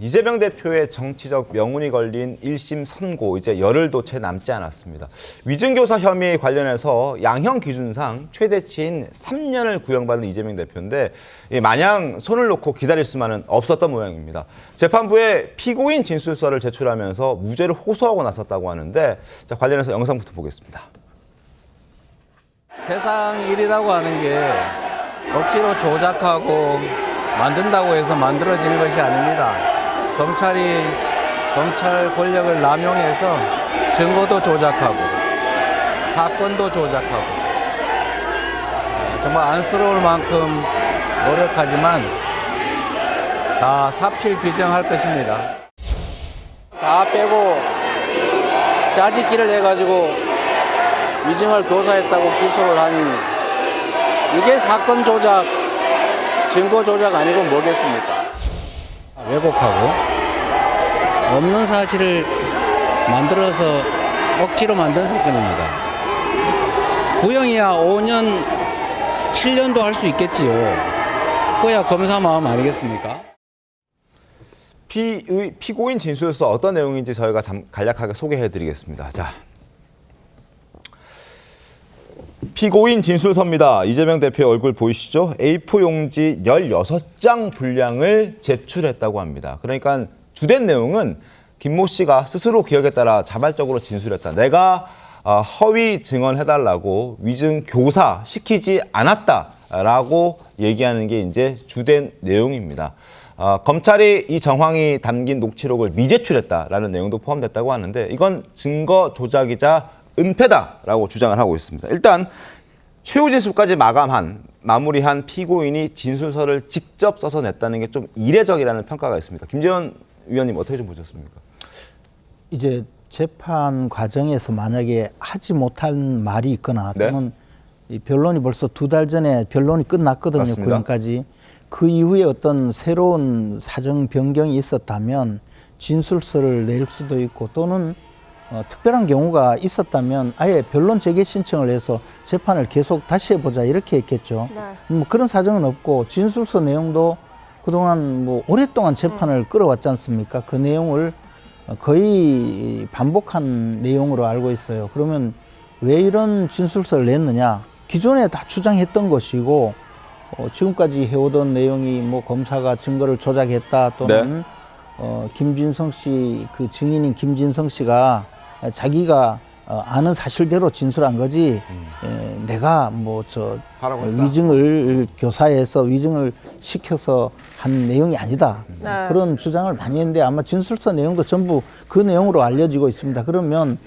이재명 대표의 정치적 명운이 걸린 1심 선고 이제 열흘도 채 남지 않았습니다. 위증교사 혐의 관련해서 양형 기준상 최대치인 3년을 구형받은 이재명 대표인데 마냥 손을 놓고 기다릴 수만은 없었던 모양입니다. 재판부에 피고인 진술서를 제출하면서 무죄를 호소하고 나섰다고 하는데 자, 관련해서 영상부터 보겠습니다. 세상 일이라고 하는 게 억지로 조작하고 만든다고 해서 만들어지는 것이 아닙니다. 검찰 권력을 남용해서 증거도 조작하고 사건도 조작하고 정말 안쓰러울 만큼 노력하지만 다 사필 규정할 것입니다. 다 빼고 짜집기를 해가지고 위증을 교사했다고 기소를 하니 이게 사건 조작, 증거 조작 아니고 뭐겠습니까? 왜곡하고 없는 사실을 만들어서 억지로 만든 사건입니다. 구형이야 5년, 7년도 할 수 있겠지요. 그거야 검사 마음 아니겠습니까? 피고인 진술서 어떤 내용인지 저희가 간략하게 소개해드리겠습니다. 자, 피고인 진술서입니다. 이재명 대표의 얼굴 보이시죠? A4 용지 16장 분량을 제출했다고 합니다. 그러니까 주된 내용은 김모 씨가 스스로 기억에 따라 자발적으로 진술했다. 내가 허위 증언해달라고 위증 교사 시키지 않았다라고 얘기하는 게 이제 주된 내용입니다. 검찰이 이 정황이 담긴 녹취록을 미제출했다라는 내용도 포함됐다고 하는데 이건 증거 조작이자 은폐다라고 주장을 하고 있습니다. 일단 최후 진술까지 마무리한 피고인이 진술서를 직접 써서 냈다는 게 좀 이례적이라는 평가가 있습니다. 김재원 위원님 어떻게 좀 보셨습니까? 이제 재판 과정에서 만약에 하지 못한 말이 있거나 또는 이 변론이 벌써 2달 전에 변론이 끝났거든요. 맞습니다. 구형까지. 그 이후에 어떤 새로운 사정 변경이 있었다면 진술서를 낼 수도 있고 또는 특별한 경우가 있었다면 아예 변론 재개 신청을 해서 재판을 계속 다시 해보자 이렇게 했겠죠. 네. 뭐 그런 사정은 없고 진술서 내용도 그동안 뭐 오랫동안 재판을 끌어왔지 않습니까? 그 내용을 거의 반복한 내용으로 알고 있어요. 그러면 왜 이런 진술서를 냈느냐? 기존에 다 주장했던 것이고 지금까지 해오던 내용이 뭐 검사가 증거를 조작했다 또는 김진성 씨 그 증인인 김진성 씨가 자기가 아는 사실대로 진술한 거지 내가 뭐 위증을 교사에서 위증을 시켜서 한 내용이 아니다. 네. 그런 주장을 많이 했는데 아마 진술서 내용도 전부 그 내용으로 알려지고 있습니다. 그러면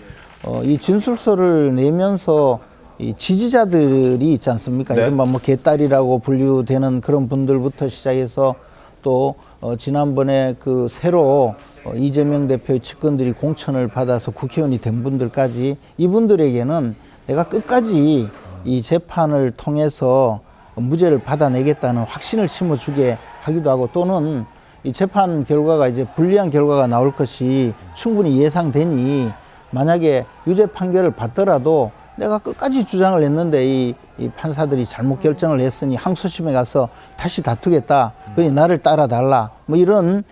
이 진술서를 내면서 이 지지자들이 있지 않습니까? 네. 이른바 뭐 개딸이라고 분류되는 그런 분들부터 시작해서 또 지난번에 그 새로 이재명 대표의 측근들이 공천을 받아서 국회의원이 된 분들까지 이분들에게는 내가 끝까지 이 재판을 통해서 무죄를 받아내겠다는 확신을 심어주게 하기도 하고 또는 이 재판 결과가 이제 불리한 결과가 나올 것이 충분히 예상되니 만약에 유죄 판결을 받더라도 내가 끝까지 주장을 했는데 이 판사들이 잘못 결정을 했으니 항소심에 가서 다시 다투겠다. 그러니 나를 따라달라. 뭐 이런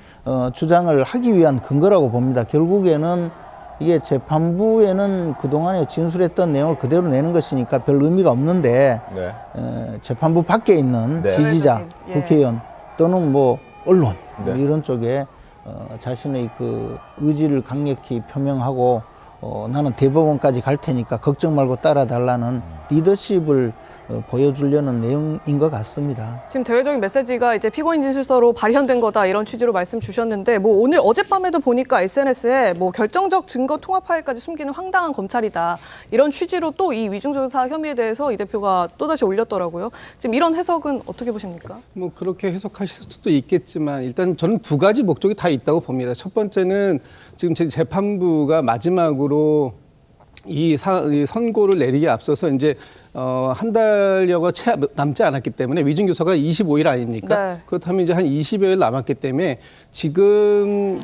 주장을 하기 위한 근거라고 봅니다. 결국에는 이게 재판부에는 그동안에 진술했던 내용을 그대로 내는 것이니까 별 의미가 없는데 재판부 밖에 있는 지지자, 국회의원 또는 뭐 언론 뭐 이런 쪽에 자신의 그 의지를 강력히 표명하고 나는 대법원까지 갈 테니까 걱정 말고 따라달라는 리더십을 보여주려는 내용인 것 같습니다. 지금 대외적인 메시지가 이제 피고인 진술서로 발현된 거다 이런 취지로 말씀 주셨는데 뭐 오늘 어젯밤에도 보니까 SNS에 뭐 결정적 증거 통합 파일까지 숨기는 황당한 검찰이다 이런 취지로 또 이 위증조사 혐의에 대해서 이 대표가 또다시 올렸더라고요. 지금 이런 해석은 어떻게 보십니까? 뭐 그렇게 해석하실 수도 있겠지만 일단 저는 2가지 목적이 다 있다고 봅니다. 첫 번째는 지금 재판부가 마지막으로 이 선고를 내리기에 앞서서 이제 한 달여가 채 남지 않았기 때문에 위증교사가 25일 아닙니까? 네. 그렇다면 이제 한 20여일 남았기 때문에 지금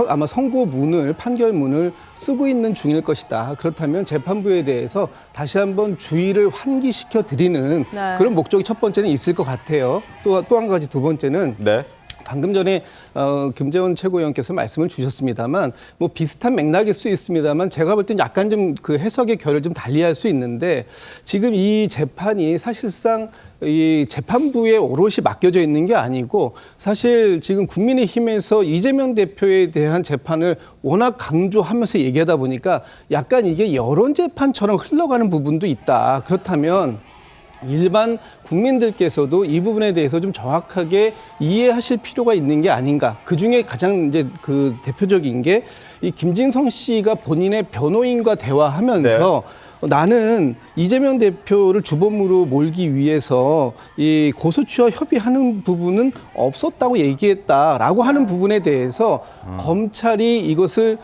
아마 선고문을 판결문을 쓰고 있는 중일 것이다. 그렇다면 재판부에 대해서 다시 한번 주의를 환기시켜 드리는 그런 목적이 첫 번째는 있을 것 같아요. 또 한 가지 두 번째는 방금 전에 김재원 최고위원께서 말씀을 주셨습니다만 뭐 비슷한 맥락일 수 있습니다만 제가 볼 땐 약간 좀 그 해석의 결을 좀 달리할 수 있는데 지금 이 재판이 사실상 이 재판부에 오롯이 맡겨져 있는 게 아니고 사실 지금 국민의힘에서 이재명 대표에 대한 재판을 워낙 강조하면서 얘기하다 보니까 약간 이게 여론 재판처럼 흘러가는 부분도 있다. 그렇다면 일반 국민들께서도 이 부분에 대해서 좀 정확하게 이해하실 필요가 있는 게 아닌가. 그 중에 가장 이제 그 대표적인 게 이 김진성 씨가 본인의 변호인과 대화하면서 나는 이재명 대표를 주범으로 몰기 위해서 이 고소취와 협의하는 부분은 없었다고 얘기했다라고 하는 부분에 대해서 검찰이 이것을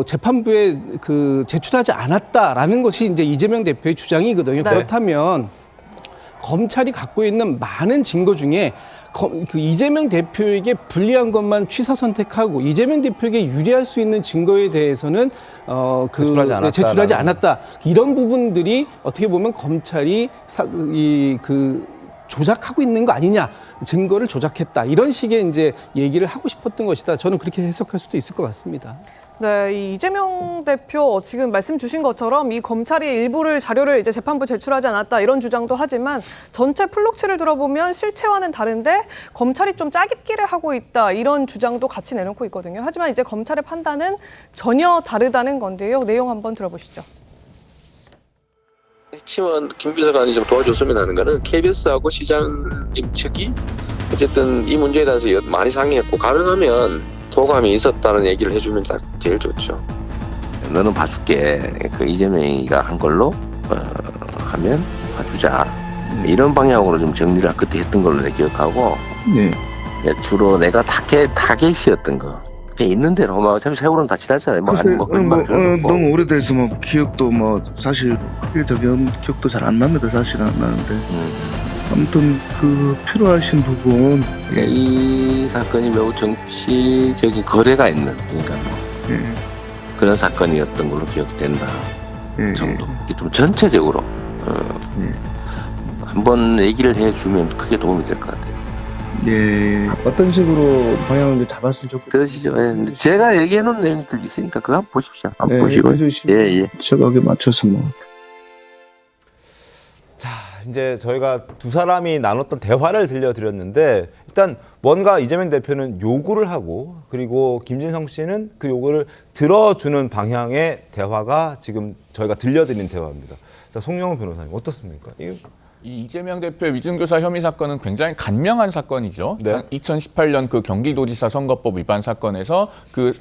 재판부에 그 제출하지 않았다라는 것이 이제 이재명 대표의 주장이거든요. 네. 그렇다면 검찰이 갖고 있는 많은 증거 중에 그 이재명 대표에게 불리한 것만 취사 선택하고 이재명 대표에게 유리할 수 있는 증거에 대해서는 제출하지 않았다. 이런 부분들이 어떻게 보면 검찰이 조작하고 있는 거 아니냐, 증거를 조작했다 이런 식의 이제 얘기를 하고 싶었던 것이다. 저는 그렇게 해석할 수도 있을 것 같습니다. 네, 이 이재명 대표 지금 말씀 주신 것처럼 이 검찰이 일부를 자료를 이제 재판부에 제출하지 않았다 이런 주장도 하지만 전체 플록치를 들어보면 실체와는 다른데 검찰이 좀 짜깁기를 하고 있다 이런 주장도 같이 내놓고 있거든요. 하지만 이제 검찰의 판단은 전혀 다르다는 건데요. 내용 한번 들어보시죠. 핵심은 김 비서관이 좀 도와줬으면 하는 거는 KBS하고 시장님 측이 어쨌든 이 문제에 대해서 많이 상의했고 가능하면 도감이 있었다는 얘기를 해주면 딱 제일 좋죠. 너는 봐줄게. 그 이재명이가 한 걸로 하면 봐주자. 이런 방향으로 좀 정리를 그때 했던 걸로 내가 기억하고. 네. 주로 내가 타겟이었던 거. 그냥 있는 대로 막 세월은 다 지났잖아요. 너무 오래돼서 뭐 기억도 뭐 사실 크게 기억도 잘 안 납니다. 사실은 안 나는데. 아무튼 그 필요하신 부분. 이 사건이 매우 정치적인 거래가 있는 그러니까 그런 사건이었던 걸로 기억된다 정도. 좀 전체적으로 한번 얘기를 해주면 크게 도움이 될 것 같아요. 예, 어떤 식으로 방향을 이제 잡았으면 좋겠어요. 들으시죠. 예. 제가 얘기해놓은 내용들 있으니까 그거 한번 보십시오. 한번 보시고. 예. 적하게 맞춰서 뭐. 자, 이제 저희가 두 사람이 나눴던 대화를 들려드렸는데 일단 뭔가 이재명 대표는 요구를 하고 그리고 김진성 씨는 그 요구를 들어주는 방향의 대화가 지금 저희가 들려드린 대화입니다. 자, 송영훈 변호사님 어떻습니까? 이 이재명 대표의 위증교사 혐의 사건은 굉장히 간명한 사건이죠. 네. 2018년 그 경기도지사 선거법 위반 사건에서 그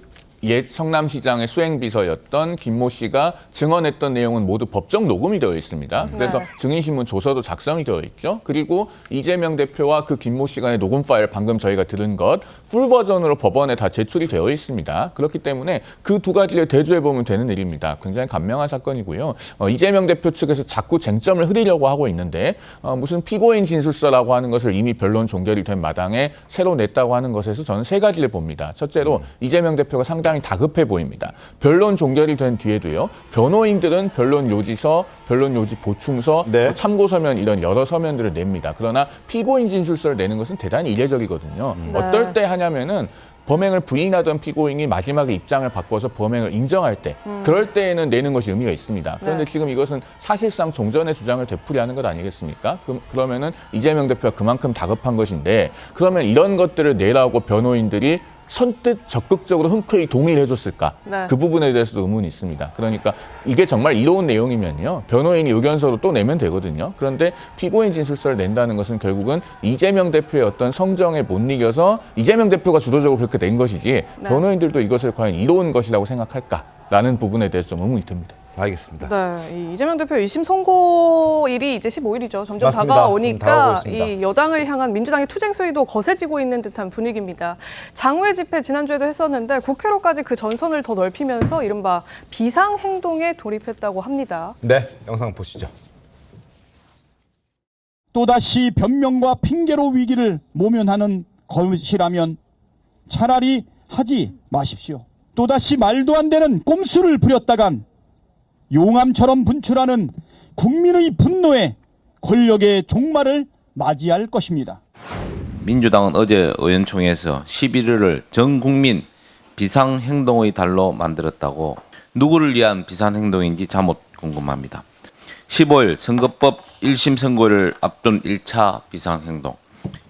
옛 성남시장의 수행비서였던 김모 씨가 증언했던 내용은 모두 법정 녹음이 되어 있습니다. 그래서 증인신문 조서도 작성이 되어 있죠. 그리고 이재명 대표와 그 김모 씨 간의 녹음 파일 방금 저희가 들은 것 풀 버전으로 법원에 다 제출이 되어 있습니다. 그렇기 때문에 그 두 가지를 대조해보면 되는 일입니다. 굉장히 간명한 사건이고요. 이재명 대표 측에서 자꾸 쟁점을 흐리려고 하고 있는데 무슨 피고인 진술서라고 하는 것을 이미 변론 종결이 된 마당에 새로 냈다고 하는 것에서 저는 세 가지를 봅니다. 첫째로 이재명 대표가 상당히 다급해 보입니다. 변론 종결이 된 뒤에도요. 변호인들은 변론 요지서, 변론 요지 보충서, 참고 서면 이런 여러 서면들을 냅니다. 그러나 피고인 진술서를 내는 것은 대단히 이례적이거든요. 어떨 때 하냐면은 범행을 부인하던 피고인이 마지막에 입장을 바꿔서 범행을 인정할 때 그럴 때에는 내는 것이 의미가 있습니다. 그런데 지금 이것은 사실상 종전의 주장을 되풀이하는 것 아니겠습니까? 그러면은 이재명 대표가 그만큼 다급한 것인데 그러면 이런 것들을 내라고 변호인들이 선뜻 적극적으로 흔쾌히 동의를 해줬을까? 그 부분에 대해서도 의문이 있습니다. 그러니까 이게 정말 이로운 내용이면요. 변호인이 의견서로 또 내면 되거든요. 그런데 피고인 진술서를 낸다는 것은 결국은 이재명 대표의 어떤 성정에 못 이겨서 이재명 대표가 주도적으로 그렇게 낸 것이지 변호인들도 이것을 과연 이로운 것이라고 생각할까라는 부분에 대해서 좀 의문이 듭니다. 알겠습니다. 네, 이 이재명 대표 1심 선고일이 이제 15일이죠. 점점 맞습니다. 다가오니까 이 여당을 향한 민주당의 투쟁 수위도 거세지고 있는 듯한 분위기입니다. 장외 집회 지난주에도 했었는데 국회로까지 그 전선을 더 넓히면서 이른바 비상행동에 돌입했다고 합니다. 네, 영상 보시죠. 또다시 변명과 핑계로 위기를 모면하는 것이라면 차라리 하지 마십시오. 또다시 말도 안 되는 꼼수를 부렸다간 용암처럼 분출하는 국민의 분노에 권력의 종말을 맞이할 것입니다. 민주당은 어제 의원총회에서 11일을 전 국민 비상행동의 달로 만들었다고 누구를 위한 비상행동인지 잠못 궁금합니다. 15일 선거법 1심 선고를 앞둔 1차 비상행동,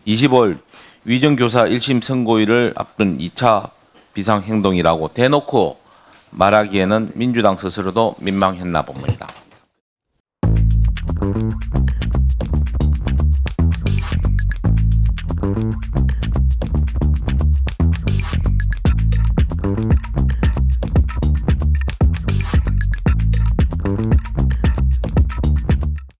25일 위정교사 1심 선고일을 앞둔 2차 비상행동이라고 대놓고 말하기에는 민주당 스스로도 민망했나 봅니다.